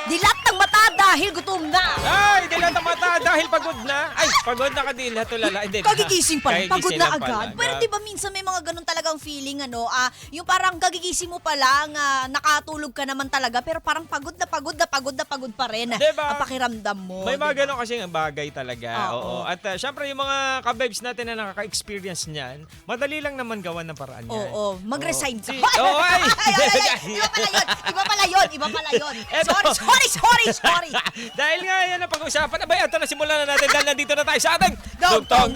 Dilat ng mata dahil gutom na. Ay, dilat ang mata dahil pagod na. Ay, pagod na ka din, tulala. Hindi, Kagigising pa lang, pagod kagigising na lang agad. pala. Pero di ba minsan may mga ganun talagang feeling, yung parang kagigising mo pa lang, nakatulog ka naman talaga, pero parang pagod na pagod na pagod na pagod pa rin. Diba? Ang pakiramdam mo. May mga diba? ganun kasing bagay talaga. Oo. Oo. At syempre yung mga kabebs natin na nakaka-experience niyan, madali lang naman gawan ng paraan yan. Oo, mag-resign ka. Oo, ay! Iba pala yun. Eto. Sorry. Dahil nga yan ang pag-usapan. Abay, ito na simulan na natin dahil nandito na tayo sa ating Dugtong,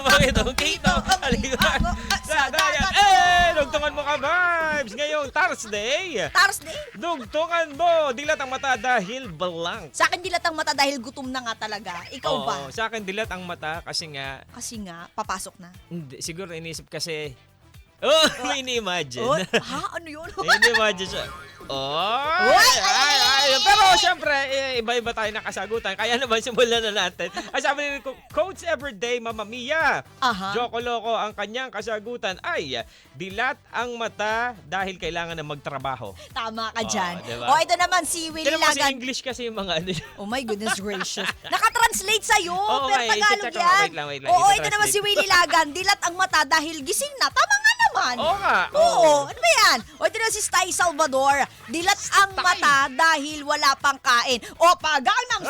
Pakitong Kito. Halika sa dayan. Dugtungan mo ka, vibes. Ngayong Thursday. Dugtungan mo. Dilat ang mata dahil blank. Sa akin dilat ang mata dahil gutom na nga talaga. Ikaw ba? Oo, sa akin dilat ang mata kasi nga, Kasi nga, papasok na. hindi, siguro iniisip kasi, may ini-imagine. Oh, ha? Ano yun? Ini-imagine siya. Pero syempre, iba-iba tayo ng kasagutan. Kaya naman, simulan na natin. Ay, sabi ni Coach Everyday, Mama Mia. Aha. Joko Loco, ang kanyang kasagutan ay dilat ang mata dahil kailangan na magtrabaho. Tama ka dyan. diba? O, ito naman si Willie Kailan kasi Lagan. English kasi yung mga ano. Oh my goodness gracious. Nakatranslate sa'yo, Oo pero nga, Tagalog i-check ko. yan. Wait lang. Oo, ito Ita-translate. naman si Willie Lagan. Dilat ang mata dahil gising na. Tama nga naman. Oo nga. Oo. Ano ba yan? O, ito naman si Sty Salvador. Dilat ang mata dahil wala pang kain. O, paganang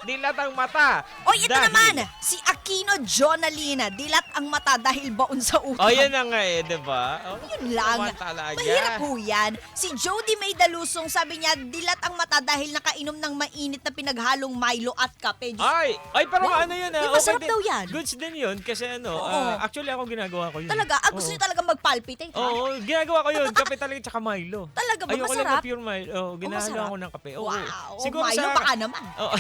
Dilat ang mata. O, ito Dahil- naman, si Aquino Jonalina. Dilat ang mata dahil baon sa utang. Oh, yan na nga diba? Oh, Yun lang. naman talaga. Mahirap po yan. Si Jody May Dalusong, sabi niya, dilat ang mata dahil nakainom ng mainit na pinaghalong Milo at kape. Diyos, Ay, pero Wow. ano yun Uy, masarap daw yan. Goods din yun kasi Oo. actually ako ginagawa ko yun. talaga, gusto niyo talaga mag-palpitate, ha? Oo, ginagawa ko yun. Kape talaga tsaka Milo. Talaga ba? Ayoko lang Masarap? ng pure Milo. Oo, ginahalo masarap? ako ng kape. Oo. Wow. Siguro Milo, sa... baka naman. Oo.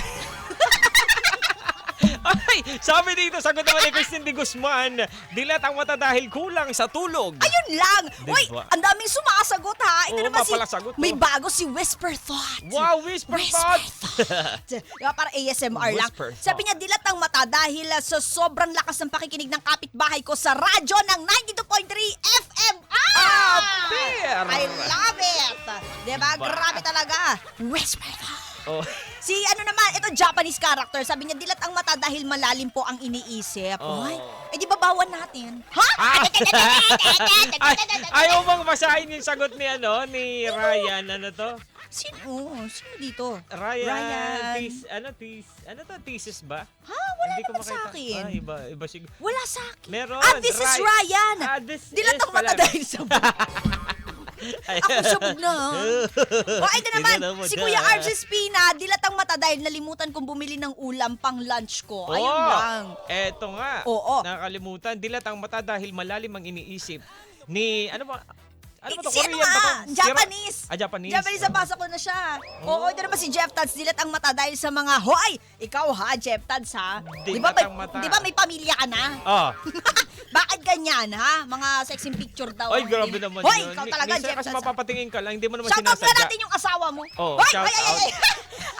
Ay, sabi dito, sagot naman ni Christine de Guzman, dilat ang mata dahil kulang sa tulog. Ayun lang. Diba? Uy, ang daming sumasagot, ha? Ito Oo, naman si... mapalasagot, May oh. bago si Whisper Thought. Wow, whisper thoughts! Diba, para ASMR lang. Whisper Sabi niya, dilat ang mata dahil sa sobrang lakas ng pakikinig ng kapitbahay ko sa radyo ng 92.3 FM. Fair! I love it! Diba? Diba? Grabe talaga. Whisper Thought. Oh. Si naman, ito Japanese character. Sabi niya, dilat ang mata dahil malalim po ang iniisip. Oh. Ay, di babawan natin? Ha? Ayaw bang basahin yung sagot ni Ryan, ano to? Sino dito? Ryan. Thesis ba? Ha? Wala Hindi ko naman sa makita. akin. Iba siguro. Wala sa akin. Meron. This is Ryan. Dilat ang mata dahil sa Ako sabog na. O, ito naman, si Kuya RJ Spina, dilat ang mata dahil nalimutan kong bumili ng ulam pang lunch ko. Ayun lang. Eto nga. Oo. Nakakalimutan. Dilat ang mata dahil malalim ang iniisip ni, ano ba to? Si Korean ba to? Japanese. Japanese. Japanese, nabasa ko na siya. Oo, ito naman si Jeff Tads, dilat ang mata dahil sa mga, hoy, ikaw ha, Jeff Tads ha. Dilat ang mata. Di ba may pamilya ka na? Oh. Bakit ganyan ha? Mga sexy picture daw. Ay, grabe naman Hoy, yun. ikaw talaga, Minsan Jeff kasi Tads. mapapatingin ka lang, hindi mo naman Shout out sinasadya. na natin yung asawa mo. Oh, Hoy, shout out.